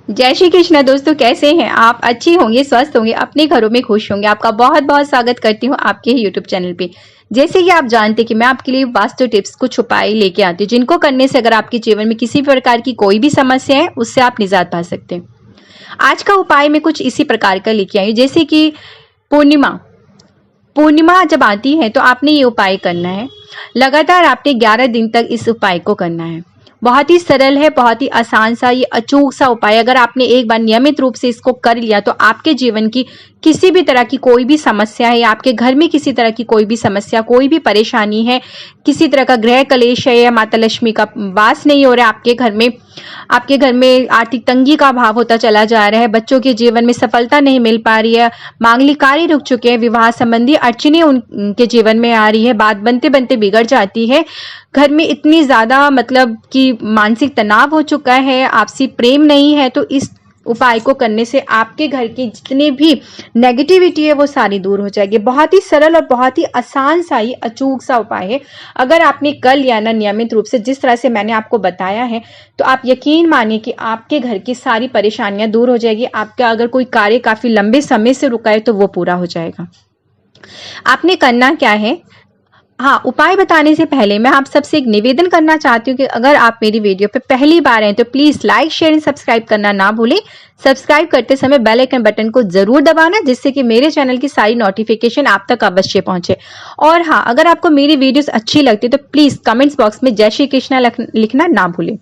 जय श्री कृष्ण दोस्तों, कैसे हैं आप? अच्छे होंगे, स्वस्थ होंगे, अपने घरों में खुश होंगे। आपका बहुत बहुत स्वागत करती हूँ आपके ही यूट्यूब चैनल पे। जैसे कि आप जानते हैं कि मैं आपके लिए वास्तु टिप्स कुछ उपाय लेके आती हूँ, जिनको करने से अगर आपके जीवन में किसी भी प्रकार की कोई भी समस्या है उससे आप निजात पा सकते हैं। आज का उपाय मैं कुछ इसी प्रकार का लेके आई हूँ। जैसे कि पूर्णिमा पूर्णिमा जब आती है तो आपने ये उपाय करना है। लगातार आपने 11 दिन तक इस उपाय को करना है। बहुत ही सरल है, बहुत ही आसान सा, ये अचूक सा उपाय। अगर आपने एक बार नियमित रूप से इसको कर लिया तो आपके जीवन की किसी भी तरह की कोई भी समस्या है, या आपके घर में किसी तरह की कोई भी समस्या, कोई भी परेशानी है, किसी तरह का गृह कलेश है, या माता लक्ष्मी का वास नहीं हो रहा है आपके घर में आर्थिक तंगी का भाव होता चला जा रहा है, बच्चों के जीवन में सफलता नहीं मिल पा रही है, मांगलिक कार्य रुक चुके हैं, विवाह संबंधी अड़चने उनके जीवन में आ रही है, बात बनते बनते बिगड़ जाती है, घर में इतनी ज्यादा मतलब कि मानसिक तनाव हो चुका है, आपसी प्रेम नहीं है, तो इस उपाय को करने से आपके घर की जितने भी नेगेटिविटी है वो सारी दूर हो जाएगी। बहुत ही सरल और बहुत ही आसान सा, ये अचूक सा उपाय है। अगर आपने कर लिया ना नियमित रूप से, जिस तरह से मैंने आपको बताया है, तो आप यकीन मानिए कि आपके घर की सारी परेशानियां दूर हो जाएगी। आपका अगर कोई कार्य काफी लंबे समय से रुका है तो वो पूरा हो जाएगा। आपने करना क्या है, हाँ, उपाय बताने से पहले मैं आप सबसे एक निवेदन करना चाहती हूँ कि अगर आप मेरी वीडियो पे पहली बार हैं तो please like, share and subscribe करना ना भूलें। सब्सक्राइब करते समय बेल आइकन बटन को जरूर दबाना, जिससे कि मेरे चैनल की सारी नोटिफिकेशन आप तक अवश्य पहुंचे। और हाँ, अगर आपको मेरी वीडियोस अच्छी लगती है तो प्लीज कमेंट्स बॉक्स में जय श्री कृष्णा लिखना ना भूलें।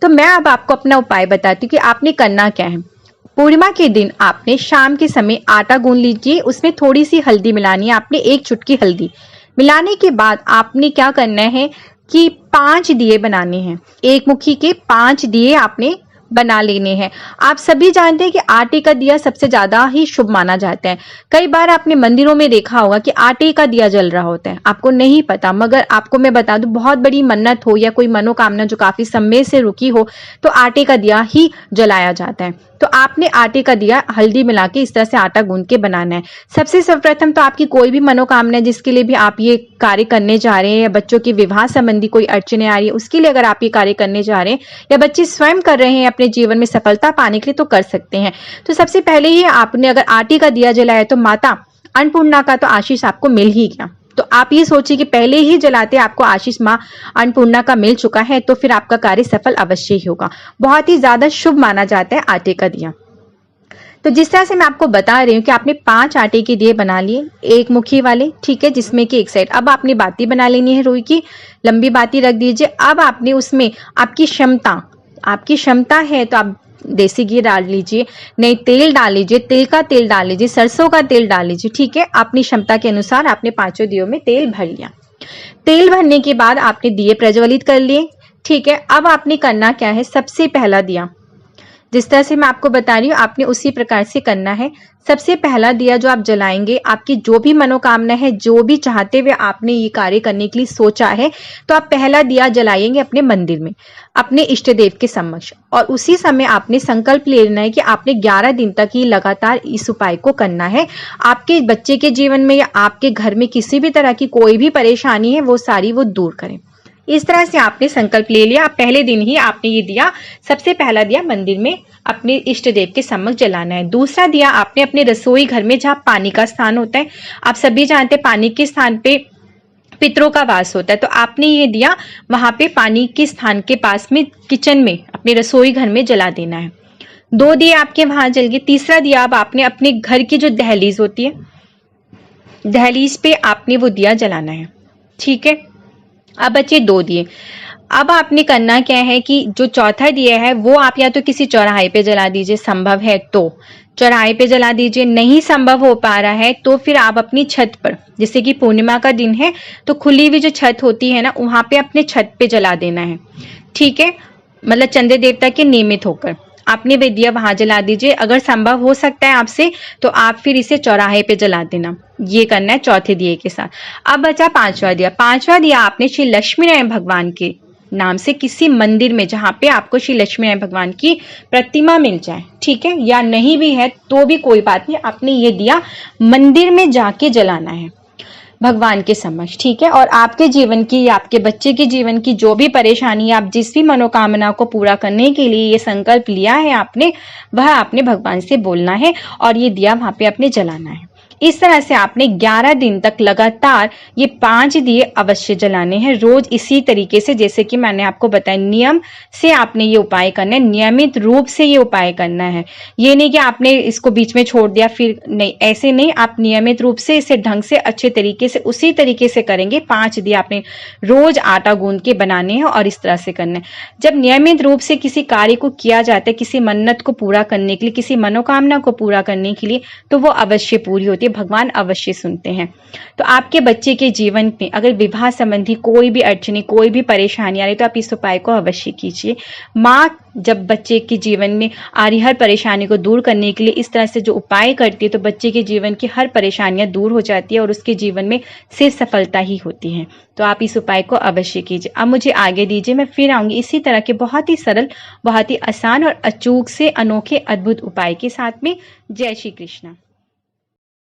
तो मैं अब आपको अपना उपाय बताती हूँ कि आपने करना क्या है। पूर्णिमा के दिन आपने शाम के समय आटा गूंद लीजिए, उसमें थोड़ी सी हल्दी मिलानी है। आपने 1 चुटकी हल्दी मिलाने के बाद आपने क्या करना है कि 5 दिए बनाने हैं। एक मुट्ठी के 5 दिए आपने बना लेने हैं। आप सभी जानते हैं कि आटे का दिया सबसे ज्यादा ही शुभ माना जाता है। कई बार आपने मंदिरों में देखा होगा कि आटे का दिया जल रहा होता है, आपको नहीं पता, मगर आपको मैं बता दूं, बहुत बड़ी मन्नत हो या कोई मनोकामना जो काफी समय से रुकी हो तो आटे का दिया ही जलाया जाता है। तो आपने आटे का दिया हल्दी मिला के इस तरह से आटा गूंद के बनाना है। सबसे सर्वप्रथम तो आपकी कोई भी मनोकामना है जिसके लिए भी आप ये कार्य करने जा रहे हैं, या बच्चों की विवाह संबंधी कोई अड़चने आ रही है उसके लिए अगर आप ये कार्य करने जा रहे हैं, या बच्चे स्वयं कर रहे हैं अपने जीवन में सफलता पाने के लिए, तो कर सकते हैं। तो सबसे पहले ही आपने अगर आटे का दिया जलाया तो माता अन्नपूर्णा का तो आशीष आपको मिल ही गया। तो आप ये सोचिए कि पहले ही जलाते आपको आशीष मां अन्नपूर्णा का मिल चुका है, तो फिर आपका कार्य सफल अवश्य ही होगा। बहुत ही ज्यादा शुभ माना जाता है आटे का दिया। तो जिस तरह से मैं आपको बता रही हूँ कि आपने 5 आटे के दिए बना लिए, 1 मुट्ठी वाले, ठीक है, जिसमें कि एक साइड अब आपने बाती बना लेनी है, रुई की लंबी बाती रख दीजिए। अब आपने उसमें आपकी क्षमता है तो आप देसी घी डाल लीजिए, नहीं तेल डाल लीजिए, तिल का तेल डाल लीजिए, सरसों का तेल डाल लीजिए, ठीक है। अपनी क्षमता के अनुसार आपने 5 दियों में तेल भर लिया। तेल भरने के बाद आपने दिए प्रज्वलित कर लिए, ठीक है। अब आपने करना क्या है, सबसे पहला दिया जिस तरह से मैं आपको बता रही हूँ आपने उसी प्रकार से करना है। सबसे पहला दिया जो आप जलाएंगे, आपकी जो भी मनोकामना है, जो भी चाहते हुए आपने ये कार्य करने के लिए सोचा है, तो आप पहला दिया जलाएंगे अपने मंदिर में, अपने इष्ट देव के समक्ष। और उसी समय आपने संकल्प ले लेना है कि आपने 11 दिन तक ही लगातार इस उपाय को करना है। आपके बच्चे के जीवन में या आपके घर में किसी भी तरह की कोई भी परेशानी है वो सारी वो दूर करें। इस तरह से आपने संकल्प ले लिया। पहले दिन ही आपने ये दिया, सबसे पहला दिया मंदिर में अपने इष्ट देव के समक्ष जलाना है। दूसरा दिया आपने अपने रसोई घर में, जहाँ पानी का स्थान होता है, आप सभी जानते हैं पानी के स्थान पे पितरों का वास होता है, तो आपने ये दिया वहां पे पानी के स्थान के पास में किचन में अपने रसोई घर में जला देना है। 2 दिए आपके वहां जल गए। तीसरा दिया अब आपने अपने घर की जो दहलीज होती है, दहलीज पे आपने वो दिया जलाना है, ठीक है। अब बचे 2 दिए। अब आपने करना क्या है कि जो चौथा दिया है वो आप या तो किसी चौराहे पे जला दीजिए, संभव है तो चौराहे पे जला दीजिए, नहीं संभव हो पा रहा है तो फिर आप अपनी छत पर, जैसे कि पूर्णिमा का दिन है तो खुली हुई जो छत होती है ना, वहां पे अपने छत पे जला देना है, ठीक है। मतलब चंद्र देवता के नियमित होकर आपने वे दिया वहां जला दीजिए। अगर संभव हो सकता है आपसे तो आप फिर इसे चौराहे पे जला देना। ये करना है चौथे दिए के साथ। अब बचा 5वां दिया। 5वां दिया आपने श्री लक्ष्मी नारायण भगवान के नाम से किसी मंदिर में, जहां पे आपको श्री लक्ष्मी नारायण भगवान की प्रतिमा मिल जाए, ठीक है, या नहीं भी है तो भी कोई बात नहीं, आपने ये दिया मंदिर में जाके जलाना है। भगवान के समक्ष, ठीक है। और आपके जीवन की या आपके बच्चे के जीवन की जो भी परेशानी, आप जिस भी मनोकामना को पूरा करने के लिए ये संकल्प लिया है आपने, वह आपने भगवान से बोलना है और ये दिया वहां पे आपने जलाना है। इस तरह से आपने 11 दिन तक लगातार ये 5 दिए अवश्य जलाने हैं, रोज इसी तरीके से, जैसे कि मैंने आपको बताया, नियम से आपने ये उपाय करना है, नियमित रूप से ये उपाय करना है। ये नहीं कि आपने इसको बीच में छोड़ दिया फिर नहीं, ऐसे नहीं, आप नियमित रूप से इसे ढंग से अच्छे तरीके से उसी तरीके से करेंगे। 5 दिए आपने रोज आटा गूंद के बनाने हैं और इस तरह से करना है। जब नियमित रूप से किसी कार्य को किया जाता है, किसी मन्नत को पूरा करने के लिए, किसी मनोकामना को पूरा करने के लिए, तो वो अवश्य पूरी होती है, भगवान अवश्य सुनते हैं। तो आपके बच्चे के जीवन में अगर विवाह संबंधी कोई भी अड़चने, कोई भी परेशानी आ रही, तो आप इस उपाय को अवश्य कीजिए। माँ जब बच्चे के जीवन में आ रही हर परेशानी को दूर करने के लिए इस तरह से जो उपाय करती है, तो बच्चे के जीवन की हर परेशानियां दूर हो जाती है और उसके जीवन में सिर्फ सफलता ही होती है। तो आप इस उपाय को अवश्य कीजिए। अब मुझे आगे दीजिए, मैं फिर आऊंगी इसी तरह के बहुत ही सरल, बहुत ही आसान और अचूक से अनोखे अद्भुत उपाय के साथ में। जय श्री कृष्ण।